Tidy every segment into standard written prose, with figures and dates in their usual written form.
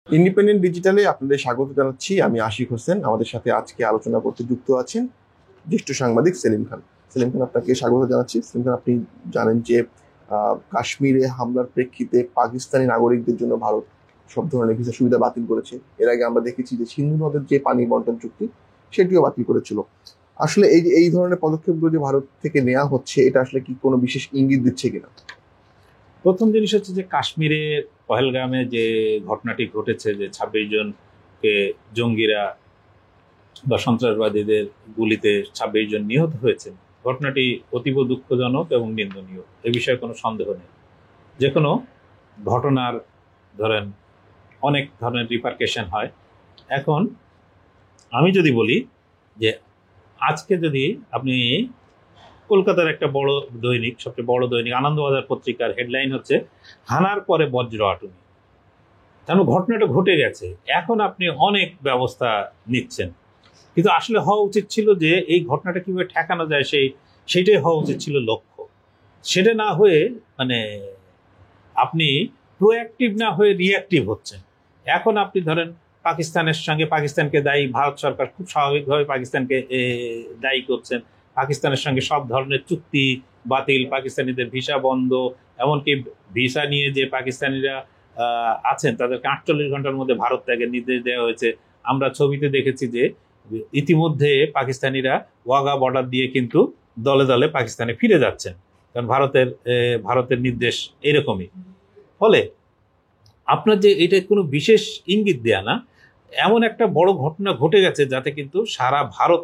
Independent ডিজিটালে আপনাদের স্বাগত জানাচ্ছি। আমি আশিক হোসেন। আমাদের সাথে আজকে আলোচনা করতে যুক্ত আছেন জ্যেষ্ঠ সাংবাদিক সেলিম খান। সেলিম খান, আপনাকে স্বাগত জানাচ্ছি। সেলিম খান, আপনি জানেন যে কাশ্মীরে হামলার প্রেক্ষিতে পাকিস্তানি নাগরিকদের জন্য ভারত সব ধরনের ভিসা সুবিধা বাতিল করেছে। এর আগে আমরা দেখেছি যে সিন্ধু নদের যে পানি বন্টন চুক্তি, সেটিও বাতিল করেছিল। আসলে এই ধরনের পদক্ষেপগুলো যে ভারত থেকে নেওয়া হচ্ছে, এটা আসলে কি কোনো বিশেষ ইঙ্গিত দিচ্ছে কিনা? প্রথম জিনিস হচ্ছে যে কাশ্মীরের পহেলগামে যে ঘটনাটি ঘটেছে, যে 26 জনকে জঙ্গিরা বা সন্ত্রাসবাদীদের গুলিতে 26 জন নিহত হয়েছে, ঘটনাটি অতীব দুঃখজনক এবং নিন্দনীয়। এ বিষয়ে কোনো সন্দেহ নেই। যে কোনো ঘটনার ধরেন অনেক ধরনের রিপারকেশন হয়। এখন আমি যদি বলি যে আজকে যদি আপনি কলকাতার একটা বড় দৈনিক, সবচেয়ে বড় দৈনিক আনন্দবাজার পত্রিকার হেডলাইন হচ্ছে হানার পরে বজ্র আটুনি, কেন ঘটনাটা ঘটে গেছে, এখন আপনি অনেক ব্যবস্থা নিচ্ছেন। কিন্তু আসলে হওয়া উচিত ছিল যে এই ঘটনাটা কিভাবে ঠেকানো যায় সেইটাই হওয়া উচিত ছিল লক্ষ্য। সেটা না হয়ে মানে আপনি প্রোঅ্যাক্টিভ না হয়ে রিঅ্যাক্টিভ হচ্ছেন। এখন আপনি ধরেন পাকিস্তানের সঙ্গে পাকিস্তানকে দায়ী, ভারত সরকার খুব স্বাভাবিকভাবে পাকিস্তানকে দায়ী করছেন। পাকিস্তানের সঙ্গে সব ধরনের চুক্তি বাতিল, পাকিস্তানিদের ভিসা বন্ধ, এমনকি ভিসা নিয়ে যে পাকিস্তানিরা আছেন তাদেরকে 48 ঘন্টার মধ্যে ভারত ত্যাগের নির্দেশ দেওয়া হয়েছে। আমরা ছবিতে দেখেছি যে ইতিমধ্যে পাকিস্তানিরা ওয়াগা বর্ডার দিয়ে কিন্তু দলে দলে পাকিস্তানে ফিরে যাচ্ছেন, কারণ ভারতের নির্দেশ এরকমই। ফলে আপনার যে এটা কোনো বিশেষ ইঙ্গিত দেয়া না, এমন একটা বড় ঘটনা ঘটে গেছে যাতে কিন্তু সারা ভারত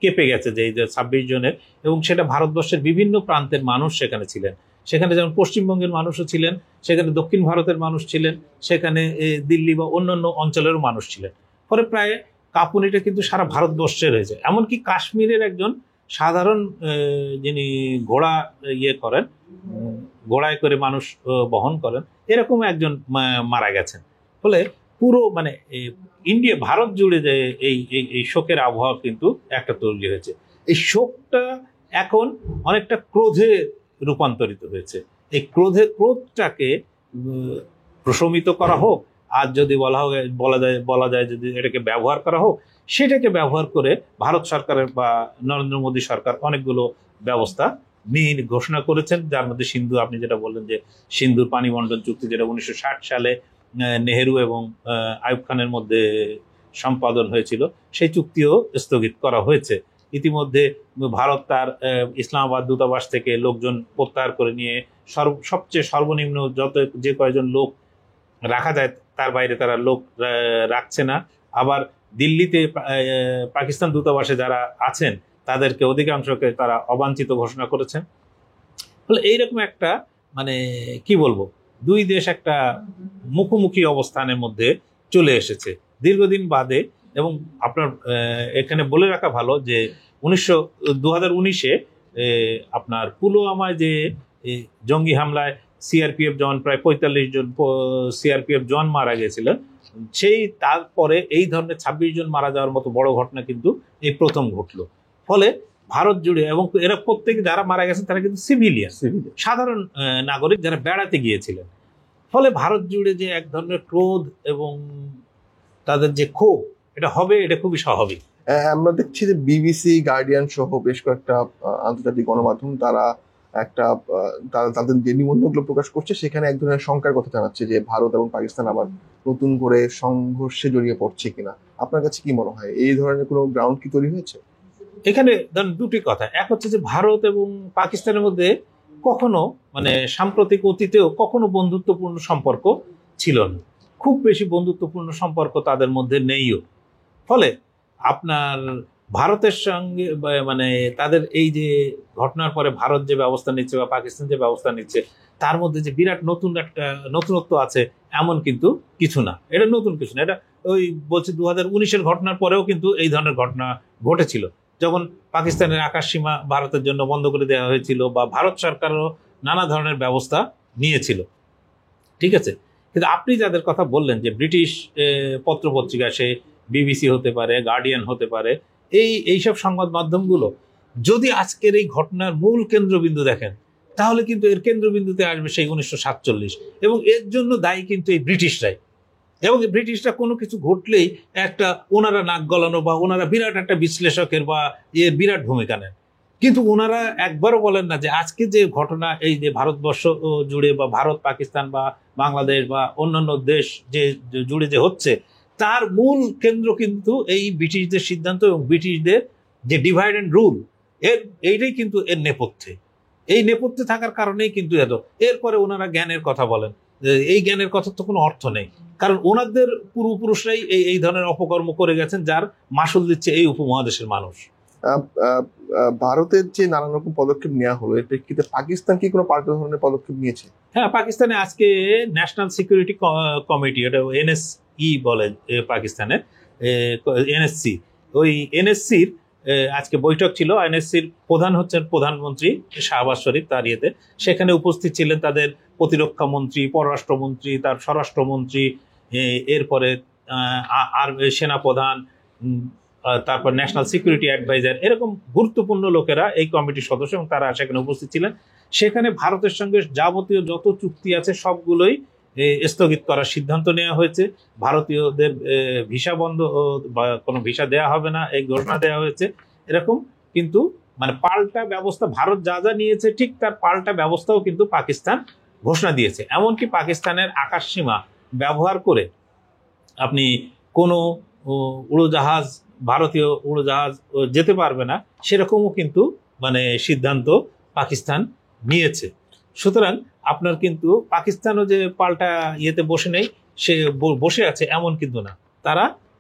কেঁপে গেছে, যে এই যে 26 জনের, এবং সেটা ভারতবর্ষের বিভিন্ন প্রান্তের মানুষ সেখানে ছিলেন। সেখানে যেমন পশ্চিমবঙ্গের মানুষও ছিলেন, সেখানে দক্ষিণ ভারতের মানুষ ছিলেন, সেখানে দিল্লি বা অন্যান্য অঞ্চলেরও মানুষ ছিলেন। ফলে প্রায় কাঁপুনিটা কিন্তু সারা ভারতবর্ষের হয়েছে। এমনকি কাশ্মীরের একজন সাধারণ যিনি ঘোড়া করেন, ঘোড়ায় করে মানুষ বহন করেন, এরকম একজন মারা গেছেন। ফলে পুরো মানে ইন্ডিয়া, ভারত জুড়ে যে এই শোকের আবহাওয়া কিন্তু একটা তৈরি হয়েছে। এই শোকটা এখন অনেকটা ক্রোধে রূপান্তরিত হয়েছে। এই ক্রোধটাকে প্রশমিত করা হোক, আর যদি বলা যায় যদি এটাকে ব্যবহার করা হোক, সেটাকে ব্যবহার করে ভারত সরকারের বা নরেন্দ্র মোদী সরকার অনেকগুলো ব্যবস্থা নিয়ে ঘোষণা করেছেন, যার মধ্যে সিন্ধু, আপনি যেটা বললেন যে সিন্ধুর পানি বন্টন চুক্তি, যেটা 1960 সালে নেহেরু এবং আইয়ুব খানের মধ্যে সম্পাদন হয়েছিল, সেই চুক্তিও স্থগিত করা হয়েছে। ইতিমধ্যে ভারত তার ইসলামাবাদ দূতাবাস থেকে লোকজন প্রত্যাহার করে নিয়ে সবচেয়ে সর্বনিম্ন যে কয়জন লোক রাখা যায় তার বাইরে তারা লোক রাখছে না। আবার দিল্লিতে পাকিস্তান দূতাবাসে যারা আছেন তাদেরকে অধিকাংশকে তারা অবাঞ্ছিত ঘোষণা করেছেন। ফলে এইরকম একটা মানে কি বলবো, দুই দেশ একটা মুখোমুখি অবস্থানের মধ্যে চলে এসেছে দীর্ঘদিন বাদে। এবং আপনার এখানে বলে রাখা ভালো যে 2019-এ আপনার পুলওয়ামায় যে জঙ্গি হামলায় সিআরপিএফ জওয়ান, প্রায় 45 জন সিআরপিএফ জওয়ান মারা গেছিলেন, সেই তারপরে এই ধরনের 26 জন মারা যাওয়ার মতো বড় ঘটনা কিন্তু এই প্রথম ঘটলো। ফলে ভারত জুড়ে, এবং এরা প্রত্যেকে যারা মারা গেছেন তারা কিন্তু সিভিলিয়ান, সাধারণ নাগরিক যারা বেড়াতে গিয়েছিলেন। ফলে ভারত জুড়ে যে এক ধরনের ক্রোধ এবং তাদের যে ক্ষোভ, এটা হবে, এটা খুবই স্বাভাবিক। আমরা দেখছি যে বিবিসি, গার্ডিয়ান সহ বেশ কয়েকটা আন্তর্জাতিক গণমাধ্যম তারা তাদের যে নিবন্ধগুলো প্রকাশ করছে, সেখানে এক ধরনের শঙ্কার কথা জানাচ্ছে যে ভারত এবং পাকিস্তান আবার নতুন করে সংঘর্ষে জড়িয়ে পড়ছে কিনা। আপনার কাছে কি মনে হয়, এই ধরনের কোনো গ্রাউন্ড কি তৈরি হয়েছে? এখানে ধরেন দুটি কথা। এক হচ্ছে যে ভারত এবং পাকিস্তানের মধ্যে কখনো মানে সাম্প্রতিক অতীতেও কখনো বন্ধুত্বপূর্ণ সম্পর্ক ছিল না, খুব বেশি বন্ধুত্বপূর্ণ সম্পর্ক তাদের মধ্যে নেইও। ফলে আপনার ভারতের সঙ্গে মানে তাদের এই যে ঘটনার পরে ভারত যে ব্যবস্থা নিচ্ছে বা পাকিস্তান যে ব্যবস্থা নিচ্ছে, তার মধ্যে যে বিরাট নতুন একটা নতুনত্ব আছে এমন কিন্তু কিছু না। এটা নতুন কিছু না, এটা ওই বলছে 2019-এর ঘটনার পরেও কিন্তু এই ধরনের ঘটনা ঘটেছিল, যখন পাকিস্তানের আকাশ সীমা ভারতের জন্য বন্ধ করে দেওয়া হয়েছিল, বা ভারত সরকারও নানা ধরনের ব্যবস্থা নিয়েছিল। ঠিক আছে, কিন্তু আপনি যাদের কথা বললেন যে ব্রিটিশ পত্রপত্রিকা, সে বিবিসি হতে পারে, গার্ডিয়ান হতে পারে, এইসব সংবাদ মাধ্যমগুলো যদি আজকের এই ঘটনার মূল কেন্দ্রবিন্দু দেখেন, তাহলে কিন্তু এর কেন্দ্রবিন্দুতে আসবে সেই 1947, এবং এর জন্য দায়ী কিন্তু এই ব্রিটিশরাই। এবং ব্রিটিশরা কোনো কিছু ঘটলেই একটা ওনারা নাক গলানো বা ওনারা বিরাট একটা বিশ্লেষকের বা বিরাট ভূমিকা নেন, কিন্তু ওনারা একবারও বলেন না যে আজকে যে ঘটনা এই যে ভারতবর্ষ জুড়ে বা ভারত পাকিস্তান বা বাংলাদেশ বা অন্যান্য দেশ যে জুড়ে যে হচ্ছে, তার মূল কেন্দ্র কিন্তু এই ব্রিটিশদের সিদ্ধান্ত এবং ব্রিটিশদের যে ডিভাইড অ্যান্ড রুল, এইটাই কিন্তু এর নেপথ্যে। এই নেপথ্যে থাকার কারণেই কিন্তু এরপরে ওনারা জ্ঞানের কথা বলেন, এই জ্ঞানের কথার তো কোনো অর্থ নেই, কারণ ওনাদের পূর্বপুরুষরাই এই ধরনের অপকর্ম করে গেছেন, যার মাসুল দিচ্ছে এই উপমহাদেশের মানুষ। ভারতের যে নানান রকম পদক্ষেপ নেওয়া হলো, এর প্রেক্ষিতে পাকিস্তান কি কোনো পাল্টা ধরনের পদক্ষেপ নিয়েছে? হ্যাঁ, পাকিস্তানে আজকে ন্যাশনাল সিকিউরিটি কমিটি, এটা এনএসই বলে পাকিস্তানে, এনএসসি, ওই এনএসসির আজকে বৈঠক ছিল। এনএসসির প্রধান হচ্ছেন প্রধানমন্ত্রী শাহবাজ শরীফ, তার ইয়েতে সেখানে উপস্থিত ছিলেন তাদের প্রতিরক্ষা মন্ত্রী, পররাষ্ট্রমন্ত্রী, তার স্বরাষ্ট্রমন্ত্রী, এরপরে আর সেনাপ্রধান, তারপর ন্যাশনাল সিকিউরিটি অ্যাডভাইজার, এরকম গুরুত্বপূর্ণ লোকেরা এই কমিটির সদস্য এবং তারা সেখানে উপস্থিত ছিলেন। সেখানে ভারতের সঙ্গে যাবতীয় যত চুক্তি আছে সবগুলোই স্থগিত করার সিদ্ধান্ত নেওয়া হয়েছে। ভারতীয়দের ভিসা বন্ধ বা কোনো ভিসা দেওয়া হবে না, এই ঘোষণা দেওয়া হয়েছে। এরকম কিন্তু মানে পাল্টা ব্যবস্থা ভারত যা যা নিয়েছে ঠিক তার পাল্টা ব্যবস্থাও কিন্তু পাকিস্তান ঘোষণা দিয়েছে। এমনকি পাকিস্তানের আকাশসীমা ব্যবহার করে আপনি কোনো উড়োজাহাজ, ভারতীয় উড়োজাহাজ যেতে পারবে না, সেরকমও কিন্তু মানে সিদ্ধান্ত পাকিস্তান নিয়েছে। সুতরাং আপনার কিন্তু পাকিস্তানও যে পাল্টা ইয়েতে বসে নেই, সে বসে আছে এমন কিন্তু না,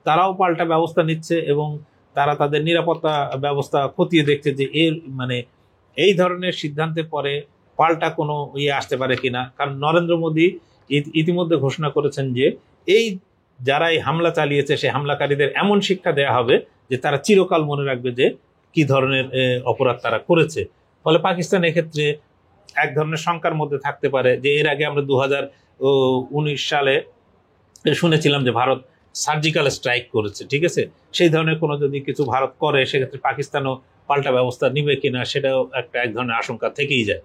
তারাও পাল্টা ব্যবস্থা নিচ্ছে এবং তারা তাদের নিরাপত্তা ব্যবস্থা খতিয়ে দেখছে যে এর মানে এই ধরনের সিদ্ধান্তের পরে পাল্টা কোনো ইয়ে আসতে পারে কিনা। কারণ নরেন্দ্র মোদী ইতিমধ্যে ঘোষণা করেছেন যে এই যারা এই হামলা চালিয়েছে সেই হামলাকারীদের এমন শিক্ষা দেয়া হবে যে তারা চিরকাল মনে রাখবে যে কি ধরনের অপরাধ তারা করেছে। ফলে পাকিস্তান এক্ষেত্রে এক ধরনের শঙ্কার মধ্যে থাকতে পারে যে এর আগে আমরা 2019 সালে শুনেছিলাম যে ভারত সার্জিক্যাল স্ট্রাইক করেছে, ঠিক আছে, সেই ধরনের কোনো যদি কিছু ভারত করে সেক্ষেত্রে পাকিস্তানও পাল্টা ব্যবস্থা নিবে কিনা সেটাও এক ধরনের আশঙ্কা থেকেই যায়।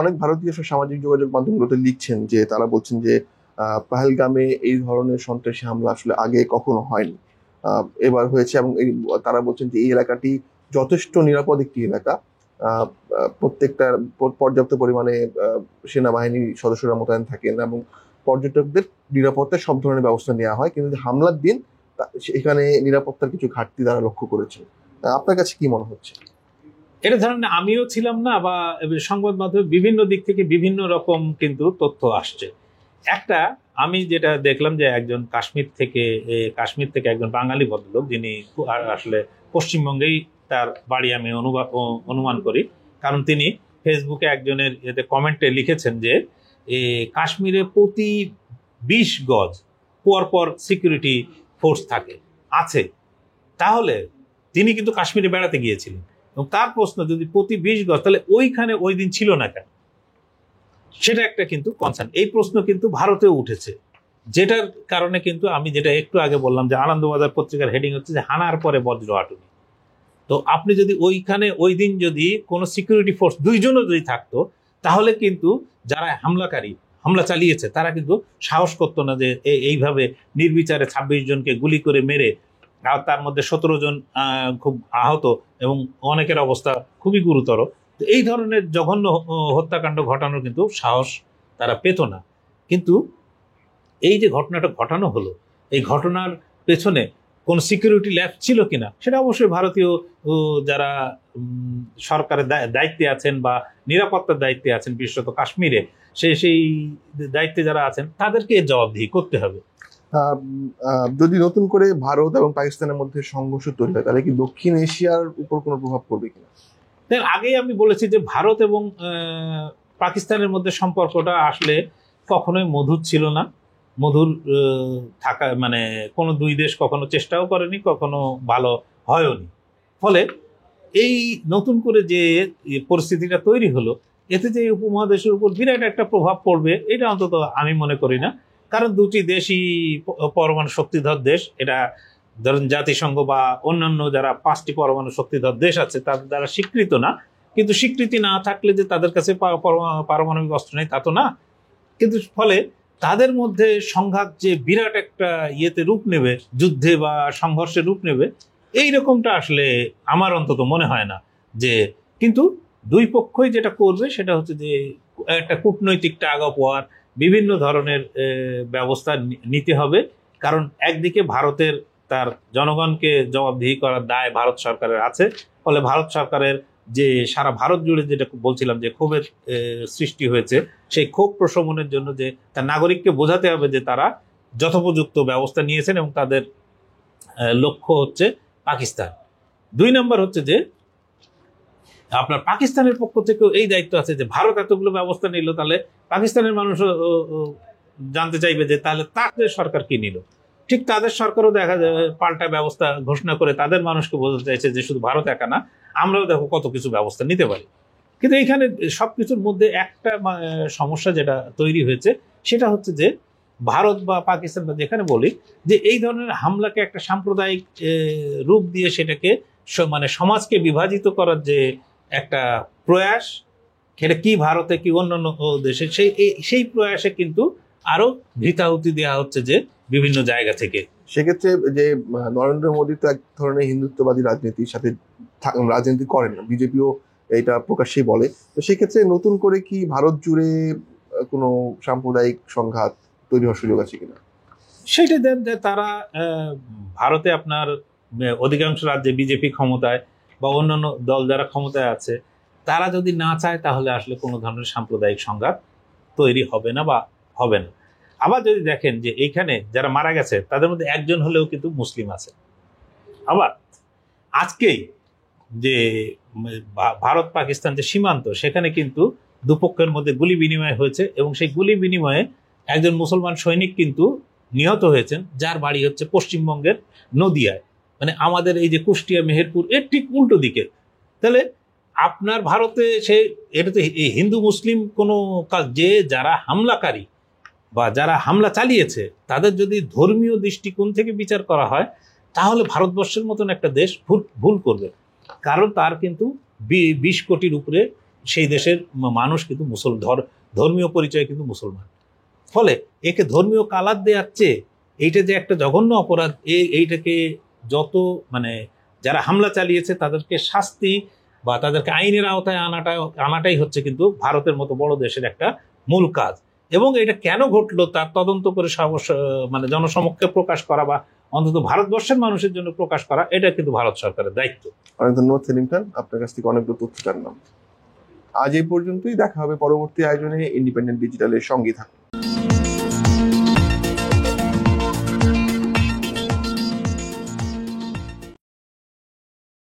অনেক ভারতীয় সামাজিক যোগাযোগ মাধ্যমগুলোতে লিখছেন যে তারা বলছেন যে পহেলগামে এই ধরনের সন্ত্রাসী হামলা আসলে আগে কখনো হয়নি, এবার হয়েছে, এবং তারা বলছেন যে এই এলাকাটি যথেষ্ট নিরাপদ একটি এলাকা, প্রত্যেকটা পর্যাপ্ত পরিমাণে সেনাবাহিনীর সদস্যরা মোতায়েন থাকেন এবং পর্যটকদের নিরাপত্তার সব ধরনের ব্যবস্থা নেওয়া হয়, কিন্তু হামলার দিন এখানে নিরাপত্তার কিছু ঘাটতি তারা লক্ষ্য করেছে। আপনার কাছে কি মনে হচ্ছে? এটা ধরেন আমিও ছিলাম না, বা সংবাদ মাধ্যমে বিভিন্ন দিক থেকে বিভিন্ন রকম কিন্তু তথ্য আসছে। একটা আমি যেটা দেখলাম যে একজন কাশ্মীর থেকে একজন বাঙালি ভদ্রলোক, যিনি আসলে পশ্চিমবঙ্গেই তার বাড়ি, আমি অনুমান করি, কারণ তিনি ফেসবুকে একজনের এতে কমেন্টে লিখেছেন যে কাশ্মীরে প্রতি 20 গজ পর সিকিউরিটি ফোর্স আছে। তাহলে তিনি কিন্তু কাশ্মীরে বেড়াতে গিয়েছিলেন এবং তার প্রশ্ন, যদি প্রতি 20 গজ, তাহলে ওইখানে ওই দিন ছিল না কেন? সেটা একটা কিন্তু কনসার্ন। এই প্রশ্ন কিন্তু ভারতেও উঠেছে, যেটার কারণে কিন্তু আমি যেটা একটু আগে বললাম যে আনন্দবাজার পত্রিকার হেডিং হচ্ছে যে হানার পরে বজ্র আটুনি। তো আপনি যদি ওইখানে ওই দিন যদি কোনো সিকিউরিটি ফোর্স দুইজনও যদি থাকতো, তাহলে কিন্তু যারা হামলা চালিয়েছে তারা কিন্তু সাহস করতো না যে এইভাবে নির্বিচারে 26 জনকে গুলি করে মেরে, আর তার মধ্যে 17 জন খুব আহত এবং অনেকের অবস্থা খুবই গুরুতর। এই ধরনের জঘন্য হত্যাকাণ্ড ঘটানোর কিন্তু সাহস তারা পেত না। কিন্তু এই যে ঘটনাটা ঘটানো হলো, এই ঘটনার পেছনে কোন সিকিউরিটি ল্যাব ছিল কিনা সেটা অবশ্যই ভারতীয় যারা সরকারের দায়িত্বে আছেন বা নিরাপত্তার দায়িত্বে আছেন, বিশেষত কাশ্মীরে সেই দায়িত্বে যারা আছেন তাদেরকে জবাবদিহি করতে হবে। যদি নতুন করে ভারত এবং পাকিস্তানের মধ্যে সংঘর্ষ তৈরি হয়, তাহলে কি দক্ষিণ এশিয়ার উপর কোনো প্রভাব পড়বে কিনা? আগেই আমি বলেছি যে ভারত এবং পাকিস্তানের মধ্যে সম্পর্কটা আসলে কখনোই মধুর ছিল না। মধুর থাকা মানে কোনো দুই দেশ কখনো চেষ্টাও করেনি, কখনো ভালো হয়ওনি। ফলে এই নতুন করে যে পরিস্থিতিটা তৈরি হলো, এতে যে উপমহাদেশের উপর বিরাট একটা প্রভাব পড়বে এটা অন্তত আমি মনে করি না। কারণ দুটি দেশই পরমাণু শক্তিধর দেশ। এটা ধরেন জাতিসংঘ বা অন্যান্য যারা 5টি পরমাণু শক্তিধর দেশ আছে তাদের দ্বারা স্বীকৃত না, কিন্তু স্বীকৃতি না থাকলে যে তাদের কাছে পারমাণবিক অস্ত্র নেই তা তো না। কিন্তু ফলে তাদের মধ্যে সংঘাত যে বিরাট একটা ইয়েতে রূপ নেবে, যুদ্ধে বা সংঘর্ষে রূপ নেবে, এই রকমটা আসলে আমার অন্তত মনে হয় না। যে কিন্তু দুই পক্ষই যেটা করবে সেটা হচ্ছে যে একটা কূটনৈতিক টাগ অফ ওয়ার, বিভিন্ন ধরনের ব্যবস্থা নিতে হবে। কারণ একদিকে ভারতের তার জনগণকে জবাবদিহি করার দায় ভারত সরকারের আছে। ফলে ভারত সরকারের যে সারা ভারত জুড়ে যেটা বলছিলাম যে ক্ষোভের সৃষ্টি হয়েছে, সেই ক্ষোভ প্রশমনের জন্য যে তার নাগরিককে বোঝাতে হবে যে তারা যথোপযুক্ত ব্যবস্থা নিয়েছেন এবং তাদের লক্ষ্য হচ্ছে পাকিস্তান। 2 নম্বর হচ্ছে যে আপনার পাকিস্তানের পক্ষ থেকেও এই দায়িত্ব আছে যে ভারত এতগুলো ব্যবস্থা নিল, তাহলে পাকিস্তানের মানুষও জানতে চাইবে যে তাহলে তাদের সরকার কি নিল। ঠিক তাদের সরকারও দেখা যায় পাল্টা ব্যবস্থা ঘোষণা করে তাদের মানুষকে বোঝাতে চাইছে যে শুধু ভারত একা না, আমরাও দেখো কত কিছু ব্যবস্থা নিতে পারি। কিন্তু এইখানে সবকিছুর মধ্যে একটা সমস্যা যেটা তৈরি হয়েছে সেটা হচ্ছে যে ভারত বা পাকিস্তান বা যেখানে বলি যে এই ধরনের হামলাকে একটা সাম্প্রদায়িক রূপ দিয়ে সেটাকে মানে সমাজকে বিভাজিত করার যে একটা প্রয়াস, সেটা কি ভারতে কি অন্যান্য দেশে, সেই প্রয়াসে কিন্তু আরো ভীতাহুতি দেওয়া হচ্ছে যে বিভিন্ন জায়গা থেকে। সেক্ষেত্রে যে নরেন্দ্র মোদী তো এক ধরনের হিন্দুত্ববাদী রাজনীতির সাথে রাজনীতি করেন না, বিজেপিও এটা প্রকাশ্যেই বলে। তো সেক্ষেত্রে নতুন করে কি ভারত জুড়ে কোনো সাম্প্রদায়িক সংঘাত তৈরি হওয়ার সুযোগ আছে কিনা? সেটা দেন যে তারা ভারতে আপনার অধিকাংশ রাজ্যে বিজেপি ক্ষমতায় বা অন্যান্য দল যারা ক্ষমতায় আছে, তারা যদি না চায় তাহলে আসলে কোনো ধরনের সাম্প্রদায়িক সংঘাত তৈরি হবে না বা হবে না। আবার যদি দেখেন যে এইখানে যারা মারা গেছে তাদের মধ্যে একজন হলেও কিন্তু মুসলিম আছে। আবার আজকেই যে ভারত পাকিস্তান যে সীমান্ত, সেখানে কিন্তু দুপক্ষের মধ্যে গুলি বিনিময় হয়েছে এবং সেই গুলি বিনিময়ে একজন মুসলমান সৈনিক কিন্তু নিহত হয়েছেন, যার বাড়ি হচ্ছে পশ্চিমবঙ্গের নদিয়ায়, মানে আমাদের এই যে কুষ্টিয়া মেহেরপুর এর ঠিক উল্টো দিকে। তাহলে আপনার ভারতে এটা তো এই হিন্দু মুসলিম কোনো যে যারা হামলাকারী বা যারা হামলা চালিয়েছে তাদের যদি ধর্মীয় দৃষ্টিকোণ থেকে বিচার করা হয়, তাহলে ভারতবর্ষের মতন একটা দেশ ভুল করবে। কারণ তার কিন্তু 20 কোটির উপরে সেই দেশের মানুষ কিন্তু ধর্মীয় পরিচয় কিন্তু মুসলমান। ফলে একে ধর্মীয় কালার দেওয়ার চেয়ে এইটা যে একটা জঘন্য অপরাধ, এইটাকে যত মানে যারা হামলা চালিয়েছে তাদেরকে শাস্তি বা তাদেরকে আইনের আওতায় আনাটাই হচ্ছে কিন্তু ভারতের মতো বড় দেশের একটা মূল কাজ। এবং এটা কেন ঘটলো তার তদন্ত করে মানে জনসমক্ষে প্রকাশ করা বা অন্তত ভারতবর্ষের মানুষের জন্য প্রকাশ করা, এটা কিন্তু ভারত সরকারের দায়িত্ব। অনেক ধন্যবাদ সেলিম খান, আপনার কাছ থেকে অনেকগুলো তথ্য জানলাম। আজ এই পর্যন্তই, দেখা হবে পরবর্তী আয়োজনে। ইন্ডিপেন্ডেন্ট ডিজিটালের সঙ্গে থাকুন।